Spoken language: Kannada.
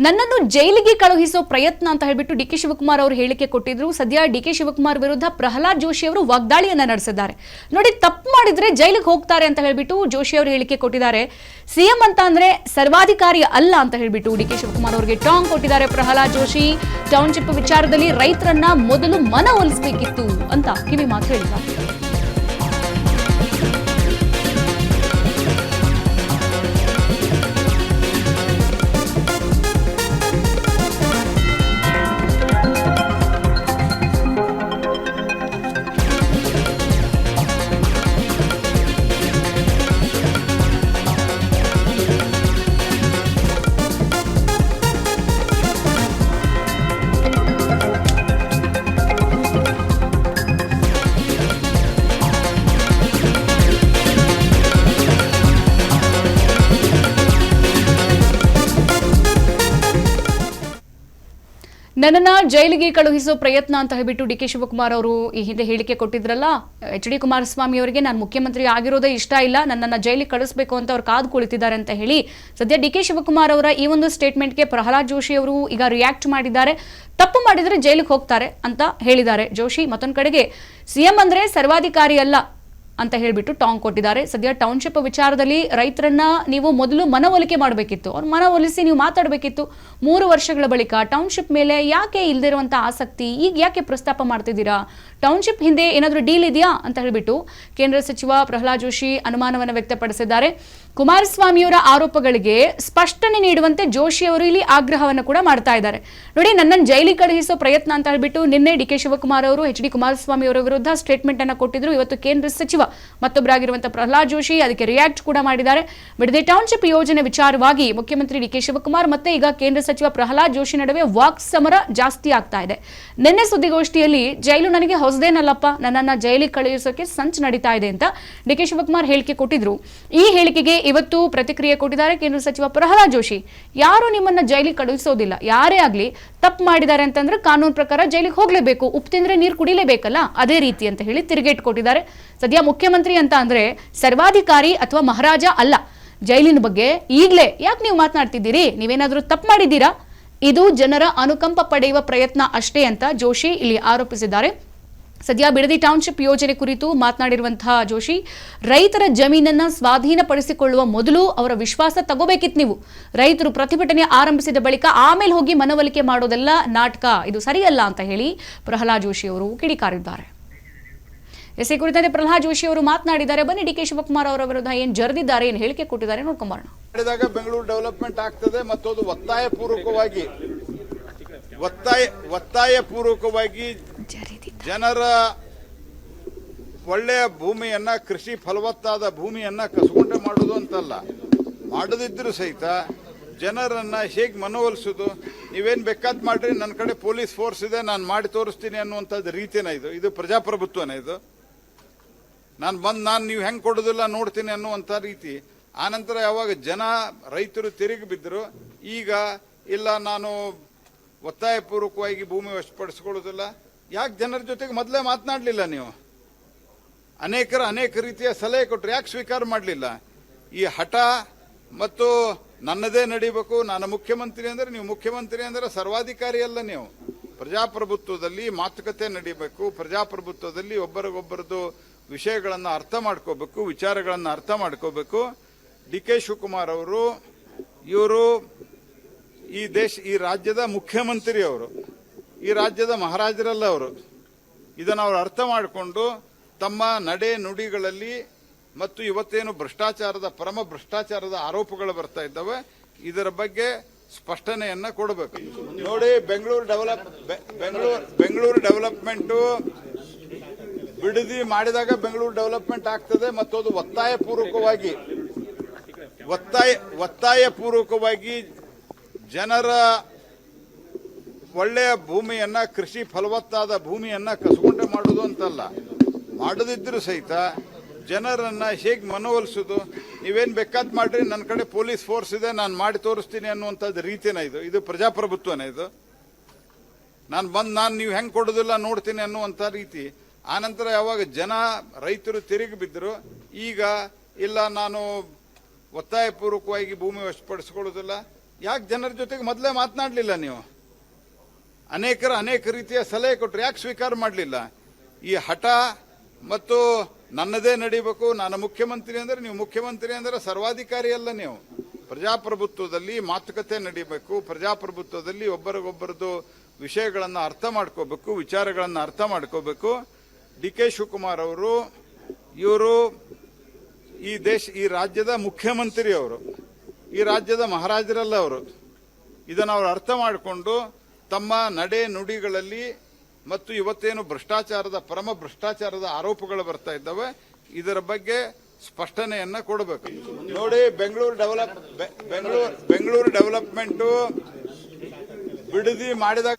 ನನ್ನನ್ನು ಜೈಲಿಗೆ ಕಳುಹಿಸೋ ಪ್ರಯತ್ನ ಅಂತ ಹೇಳಿಬಿಟ್ಟು ಡಿಕೆ ಶಿವಕುಮಾರ್ ಅವರು ಹೇಳಿಕೆ ಕೊಟ್ಟಿದ್ರು. ಸದ್ಯ ಡಿಕೆ ಶಿವಕುಮಾರ್ ವಿರುದ್ಧ ಪ್ರಹ್ಲಾದ್ ಜೋಶಿ ಅವರು ವಾಗ್ದಾಳಿಯನ್ನ ನಡೆಸಿದ್ದಾರೆ. ನೋಡಿ, ತಪ್ಪು ಮಾಡಿದ್ರೆ ಜೈಲಿಗೆ ಹೋಗ್ತಾರೆ ಅಂತ ಹೇಳಿಬಿಟ್ಟು ಜೋಶಿ ಅವರು ಹೇಳಿಕೆ ಕೊಟ್ಟಿದ್ದಾರೆ. ಸಿಎಂ ಅಂತ ಅಂದ್ರೆ ಸರ್ವಾಧಿಕಾರಿ ಅಲ್ಲ ಅಂತ ಹೇಳಿಬಿಟ್ಟು ಡಿಕೆ ಶಿವಕುಮಾರ್ ಅವರಿಗೆ ಟಾಂಗ್ ಕೊಟ್ಟಿದ್ದಾರೆ ಪ್ರಹ್ಲಾದ್ ಜೋಶಿ. ಟೌನ್ಶಿಪ್ ವಿಚಾರದಲ್ಲಿ ರೈತರನ್ನ ಮೊದಲು ಮನವೊಲಿಸಬೇಕಿತ್ತು ಅಂತ ಕಿವಿ ಮಾತು ಹೇಳಿದ್ದಾರೆ. ನನ್ನನ್ನ ಜೈಲಿಗೆ ಕಳುಹಿಸೋ ಪ್ರಯತ್ನ ಅಂತ ಹೇಳಿಬಿಟ್ಟು ಡಿಕೆ ಶಿವಕುಮಾರ್ ಅವರು ಈ ಹಿಂದೆ ಹೇಳಿಕೆ ಕೊಟ್ಟಿದ್ರಲ್ಲ. ಎಚ್.ಡಿ. ಕುಮಾರಸ್ವಾಮಿ ಅವರಿಗೆ ನಾನು ಮುಖ್ಯಮಂತ್ರಿ ಆಗಿರೋದೇ ಇಷ್ಟ ಇಲ್ಲ, ನನ್ನನ್ನ ಜೈಲಿಗೆ ಕಳಿಸಬೇಕು ಅಂತ ಅವ್ರು ಕಾದು ಕುಳಿತಿದ್ದಾರೆ ಅಂತ ಹೇಳಿ ಸದ್ಯ ಡಿಕೆ ಶಿವಕುಮಾರ್ ಅವರ ಈ ಒಂದು ಸ್ಟೇಟ್ಮೆಂಟ್ಗೆ ಪ್ರಹ್ಲಾದ್ ಜೋಶಿ ಅವರು ಈಗ ರಿಯಾಕ್ಟ್ ಮಾಡಿದ್ದಾರೆ. ತಪ್ಪು ಮಾಡಿದ್ರೆ ಜೈಲಿಗೆ ಹೋಗ್ತಾರೆ ಅಂತ ಹೇಳಿದ್ದಾರೆ ಜೋಶಿ. ಮತ್ತೊಂದು ಕಡೆಗೆ ಸಿಎಂ ಅಂದ್ರೆ ಸರ್ವಾಧಿಕಾರಿ ಅಲ್ಲ ಅಂತ ಹೇಳಿಬಿಟ್ಟು ಟಾಂಗ್ ಕೊಟ್ಟಿದ್ದಾರೆ. ಸದ್ಯ ಟೌನ್ಶಿಪ್ ವಿಚಾರದಲ್ಲಿ ರೈತರನ್ನ ನೀವು ಮೊದಲು ಮನವೊಲಿಕೆ ಮಾಡಬೇಕಿತ್ತು, ಅವ್ರು ಮನವೊಲಿಸಿ ನೀವು ಮಾತಾಡಬೇಕಿತ್ತು. 3 ವರ್ಷಗಳ ಬಳಿಕ ಟೌನ್ಶಿಪ್ ಮೇಲೆ ಯಾಕೆ ಇಲ್ದಿರುವಂತ ಆಸಕ್ತಿ, ಈಗ ಯಾಕೆ ಪ್ರಸ್ತಾಪ ಮಾಡ್ತಿದ್ದೀರಾ? ಟೌನ್ಶಿಪ್ ಹಿಂದೆ ಏನಾದರೂ ಡೀಲ್ ಇದೆಯಾ ಅಂತ ಹೇಳಿಬಿಟ್ಟು ಕೇಂದ್ರ ಸಚಿವ ಪ್ರಹ್ಲಾದ್ ಜೋಶಿ ಅನುಮಾನವನ್ನು ವ್ಯಕ್ತಪಡಿಸಿದ್ದಾರೆ. ಕುಮಾರಸ್ವಾಮಿಯವರ ಆರೋಪಗಳಿಗೆ ಸ್ಪಷ್ಟನೆ ನೀಡುವಂತೆ ಜೋಶಿ ಅವರು ಇಲ್ಲಿ ಆಗ್ರಹವನ್ನು ಕೂಡ ಮಾಡ್ತಾ ಇದ್ದಾರೆ. ನೋಡಿ, ನನ್ನನ್ನು ಜೈಲಿಗೆ ಕಳುಹಿಸೋ ಪ್ರಯತ್ನ ಅಂತ ಹೇಳಿಬಿಟ್ಟು ನಿನ್ನೆ ಡಿಕೆ ಶಿವಕುಮಾರ್ ಅವರು ಎಚ್.ಡಿ. ಕುಮಾರಸ್ವಾಮಿ ಅವರ ವಿರುದ್ಧ ಸ್ಟೇಟ್ಮೆಂಟ್ ಅನ್ನು ಕೊಟ್ಟಿದ್ರು. ಇವತ್ತು ಕೇಂದ್ರ ಸಚಿವ ಮತ್ತೊಬ್ಬರಾಗಿರುವಂತಹ ಪ್ರಹ್ಲಾದ್ ಜೋಶಿ ಅದಕ್ಕೆ ರಿಯಾಕ್ಟ್ ಕೂಡ ಮಾಡಿದ್ದಾರೆ. ಬಿಡದಿ ಟೌನ್ಶಿಪ್ ಯೋಜನೆ ವಿಚಾರವಾಗಿ ಮುಖ್ಯಮಂತ್ರಿ ಡಿಕೆ ಶಿವಕುಮಾರ್ ಮತ್ತೆ ಈಗ ಕೇಂದ್ರ ಸಚಿವ ಪ್ರಹ್ಲಾದ್ ಜೋಶಿ ನಡುವೆ ವಾಕ್ ಸಮರ ಜಾಸ್ತಿ ಆಗ್ತಾ ಇದೆ. ನಿನ್ನೆ ಸುದ್ದಿಗೋಷ್ಠಿಯಲ್ಲಿ ಜೈಲು ನನಗೆ ಹೊಸದೇನಲ್ಲಪ್ಪ, ನನ್ನನ್ನ ಜೈಲಿಗೆ ಕಳುಹಿಸೋಕೆ ಸಂಚು ನಡೀತಾ ಇದೆ ಅಂತ ಡಿಕೆ ಶಿವಕುಮಾರ್ ಹೇಳಿಕೆ ಕೊಟ್ಟಿದ್ರು. ಈ ಹೇಳಿಕೆಗೆ ಇವತ್ತು ಪ್ರತಿಕ್ರಿಯೆ ಕೊಟ್ಟಿದ್ದಾರೆ ಕೇಂದ್ರ ಸಚಿವ ಪ್ರಹ್ಲಾದ್ ಜೋಶಿ. ಯಾರು ನಿಮ್ಮನ್ನ ಜೈಲಿಗೆ ಕಳುಹಿಸೋದಿಲ್ಲ, ಯಾರೇ ಆಗ್ಲಿ ತಪ್ಪು ಮಾಡಿದ್ದಾರೆ ಅಂತಂದ್ರೆ ಕಾನೂನು ಪ್ರಕಾರ ಜೈಲಿಗೆ ಹೋಗ್ಲೇಬೇಕು, ಉಪ್ಪು ತಿಂದ್ರೆ ನೀರು ಕುಡಿಲೇಬೇಕಲ್ಲ, ಅದೇ ರೀತಿ ಅಂತ ಹೇಳಿ ತಿರುಗೇಟ್ ಕೊಟ್ಟಿದ್ದಾರೆ. ಸದ್ಯ ಮುಖ್ಯಮಂತ್ರಿ ಅಂತ ಅಂದ್ರೆ ಸರ್ವಾಧಿಕಾರಿ ಅಥವಾ ಮಹಾರಾಜ ಅಲ್ಲ. ಜೈಲಿನ ಬಗ್ಗೆ ಈಗಲೇ ಯಾಕೆ ನೀವು ಮಾತನಾಡ್ತಿದ್ದೀರಿ? ನೀವೇನಾದ್ರೂ ತಪ್ಪು ಮಾಡಿದ್ದೀರಾ? ಇದು ಜನರ ಅನುಕಂಪ ಪಡೆಯುವ ಪ್ರಯತ್ನ ಅಷ್ಟೇ ಅಂತ ಜೋಶಿ ಇಲ್ಲಿ ಆರೋಪಿಸಿದ್ದಾರೆ. ಸದ್ಯ ಬಿಡದಿ ಟೌನ್ಶಿಪ್ ಯೋಜನೆ ಕುರಿತು ಮಾತನಾಡಿರುವಂತಹ ಜೋಶಿ, ರೈತರ ಜಮೀನನ್ನ ಸ್ವಾಧೀನಪಡಿಸಿಕೊಳ್ಳುವ ಮೊದಲು ಅವರ ವಿಶ್ವಾಸ ತಗೋಬೇಕಿತ್ತು ನೀವು. ರೈತರು ಪ್ರತಿಭಟನೆ ಆರಂಭಿಸಿದ ಬಳಿಕ ಆಮೇಲೆ ಹೋಗಿ ಮನವೊಲಿಕೆ ಮಾಡೋದೆಲ್ಲ ನಾಟಕ, ಇದು ಸರಿಯಲ್ಲ ಅಂತ ಹೇಳಿ ಪ್ರಹ್ಲಾದ್ ಜೋಶಿ ಅವರು ಕಿಡಿಕಾರಿದ್ದಾರೆ. ಈ ಕುರಿತಂತೆ ಪ್ರಹ್ಲಾದ್ ಜೋಶಿ ಅವರು ಮಾತನಾಡಿದ್ದಾರೆ. ಬನ್ನಿ ಡಿಕೆ ಶಿವಕುಮಾರ್ ಅವರ ವಿರುದ್ಧ ಏನ್ ಜರ್ದಿದ್ದಾರೆ, ಏನ್ ಹೇಳಿಕೆ ಕೊಟ್ಟಿದ್ದಾರೆ ನೋಡ್ಕೊಂಬರೋಣ. ಬೆಂಗಳೂರು ಡೆವಲಪ್ಮೆಂಟ್ ಆಗ್ತದೆ ಮತ್ತು ಅದು ಒತ್ತಾಯಪೂರ್ವಕವಾಗಿ ಜನರ ಒಳ್ಳೆಯ ಭೂಮಿಯನ್ನ, ಕೃಷಿ ಫಲವತ್ತಾದ ಭೂಮಿಯನ್ನ ಕಸುಗೊಂಡೆ ಮಾಡೋದು ಅಂತಲ್ಲ, ಮಾಡದಿದ್ರೂ ಸಹಿತ ಜನರನ್ನ ಹೇಗೆ ಮನವೊಲಿಸೋದು, ನೀವೇನ್ ಬೇಕಾದ್ ಮಾಡ್ರಿ, ನನ್ನ ಕಡೆ ಪೊಲೀಸ್ ಫೋರ್ಸ್ ಇದೆ, ನಾನು ಮಾಡಿ ತೋರಿಸ್ತೀನಿ ಅನ್ನುವಂಥದ್ದು ರೀತಿನ ಇದು ಪ್ರಜಾಪ್ರಭುತ್ವನೇ ಇದು. ನಾನು ನೀವು ಹೆಂಗ್ ಕೊಡೋದಿಲ್ಲ ನೋಡ್ತೀನಿ ಅನ್ನುವಂಥ ರೀತಿ. ಆನಂತರ ಯಾವಾಗ ರೈತರು ತಿರುಗಿ ಬಿದ್ದರು, ಈಗ ಇಲ್ಲ ನಾನು ಒತ್ತಾಯಪೂರ್ವಕವಾಗಿ ಭೂಮಿ ವಶಪಡಿಸಿಕೊಳ್ಳೋದಿಲ್ಲ, ಯಾಕೆ ಜನರ ಜೊತೆಗೆ ಮೊದಲೇ ಮಾತನಾಡಲಿಲ್ಲ ನೀವು? ಅನೇಕ ರೀತಿಯ ಸಲಹೆ ಕೊಟ್ಟರು, ಯಾಕೆ ಸ್ವೀಕಾರ ಮಾಡಲಿಲ್ಲ? ಈ ಹಠ ಮತ್ತು ನನ್ನದೇ ನಡಿಬೇಕು, ನಾನು ಮುಖ್ಯಮಂತ್ರಿ ಅಂದ್ರೆ ನೀವು ಮುಖ್ಯಮಂತ್ರಿ ಅಂದ್ರೆ ಸರ್ವಾಧಿಕಾರಿ ಅಲ್ಲ ನೀವು. ಪ್ರಜಾಪ್ರಭುತ್ವದಲ್ಲಿ ಮಾತುಕತೆ ನಡೀಬೇಕು, ಪ್ರಜಾಪ್ರಭುತ್ವದಲ್ಲಿ ಒಬ್ಬರಿಗೊಬ್ಬರದು ವಿಷಯಗಳನ್ನು ಅರ್ಥ ಮಾಡ್ಕೋಬೇಕು, ವಿಚಾರಗಳನ್ನು ಅರ್ಥ ಮಾಡ್ಕೋಬೇಕು. ಡಿ ಕೆ ಶಿವಕುಮಾರ್ ಅವರು ಇವರು ಈ ರಾಜ್ಯದ ಮುಖ್ಯಮಂತ್ರಿ, ಅವರು ಈ ರಾಜ್ಯದ ಮಹಾರಾಜರಲ್ಲ. ಅವರು ಇದನ್ನು ಅವರು ಅರ್ಥ ಮಾಡಿಕೊಂಡು ತಮ್ಮ ನಡೆ ನುಡಿಗಳಲ್ಲಿ ಮತ್ತು ಇವತ್ತೇನು ಪರಮ ಭ್ರಷ್ಟಾಚಾರದ ಆರೋಪಗಳು ಬರ್ತಾ ಇದ್ದಾವೆ, ಇದರ ಬಗ್ಗೆ ಸ್ಪಷ್ಟನೆಯನ್ನ ಕೊಡಬೇಕು. ನೋಡಿ, ಬೆಂಗಳೂರು ಡೆವಲಪ್ಮೆಂಟು ಬಿಡದಿ ಮಾಡಿದಾಗ ಬೆಂಗಳೂರು ಡೆವಲಪ್ಮೆಂಟ್ ಆಗ್ತದೆ ಮತ್ತು ಅದು ಒತ್ತಾಯಪೂರ್ವಕವಾಗಿ ಜನರ ಒಳ್ಳೆಯ ಭೂಮಿಯನ್ನ, ಕೃಷಿ ಫಲವತ್ತಾದ ಭೂಮಿಯನ್ನ ಕಸುಗೊಂಡೆ ಮಾಡೋದು ಅಂತಲ್ಲ, ಮಾಡದಿದ್ರೂ ಸಹಿತ ಜನರನ್ನ ಹೇಗೆ ಮನವೊಲಿಸೋದು, ನೀವೇನ್ ಬೇಕಾದ್ ಮಾಡ್ರಿ, ನನ್ನ ಕಡೆ ಪೊಲೀಸ್ ಫೋರ್ಸ್ ಇದೆ, ನಾನು ಮಾಡಿ ತೋರಿಸ್ತೀನಿ ಅನ್ನುವಂಥದ್ದು ರೀತಿನ ಇದು ಪ್ರಜಾಪ್ರಭುತ್ವನೇ ಇದು. ನಾನು ನೀವು ಹೆಂಗ್ ಕೊಡೋದಿಲ್ಲ ನೋಡ್ತೀನಿ ಅನ್ನುವಂಥ ರೀತಿ. ಆನಂತರ ಯಾವಾಗ ರೈತರು ತಿರುಗಿ ಬಿದ್ದರು, ಈಗ ಇಲ್ಲ ನಾನು ಒತ್ತಾಯಪೂರ್ವಕವಾಗಿ ಭೂಮಿ ವಶಪಡಿಸಿಕೊಳ್ಳೋದಿಲ್ಲ, ಯಾಕೆ ಜನರ ಜೊತೆಗೆ ಮೊದಲೇ ಮಾತನಾಡಲಿಲ್ಲ ನೀವು? ಅನೇಕ ರೀತಿಯ ಸಲಹೆ ಕೊಟ್ಟರು, ಯಾಕೆ ಸ್ವೀಕಾರ ಮಾಡಲಿಲ್ಲ? ಈ ಹಠ ಮತ್ತು ನನ್ನದೇ ನಡಿಬೇಕು, ನಾನು ಮುಖ್ಯಮಂತ್ರಿ ಅಂದರೆ ನೀವು ಮುಖ್ಯಮಂತ್ರಿ ಅಂದರೆ ಸರ್ವಾಧಿಕಾರಿ ಅಲ್ಲ ನೀವು. ಪ್ರಜಾಪ್ರಭುತ್ವದಲ್ಲಿ ಮಾತುಕತೆ ನಡೀಬೇಕು, ಪ್ರಜಾಪ್ರಭುತ್ವದಲ್ಲಿ ಒಬ್ಬರಿಗೊಬ್ಬರದು ವಿಷಯಗಳನ್ನು ಅರ್ಥ ಮಾಡ್ಕೋಬೇಕು, ವಿಚಾರಗಳನ್ನು ಅರ್ಥ ಮಾಡ್ಕೋಬೇಕು. ಡಿ ಕೆ ಶಿವಕುಮಾರ್ ಅವರು ಇವರು ಈ ರಾಜ್ಯದ ಮುಖ್ಯಮಂತ್ರಿ, ಅವರು ಈ ರಾಜ್ಯದ ಮಹಾರಾಜರಲ್ಲ. ಅವರು ಇದನ್ನು ಅವರು ಅರ್ಥ ಮಾಡಿಕೊಂಡು ತಮ್ಮ ನಡೆ ನುಡಿಗಳಲ್ಲಿ ಮತ್ತು ಇವತ್ತೇನು ಪರಮ ಭ್ರಷ್ಟಾಚಾರದ ಆರೋಪಗಳು ಬರ್ತಾ ಇದ್ದಾವೆ, ಇದರ ಬಗ್ಗೆ ಸ್ಪಷ್ಟನೆಯನ್ನ ಕೊಡಬೇಕು. ನೋಡಿ, ಬೆಂಗಳೂರು ಡೆವಲಪ್ಮೆಂಟ್ ಬಿಡದಿ ಮಾಡಿದಾಗ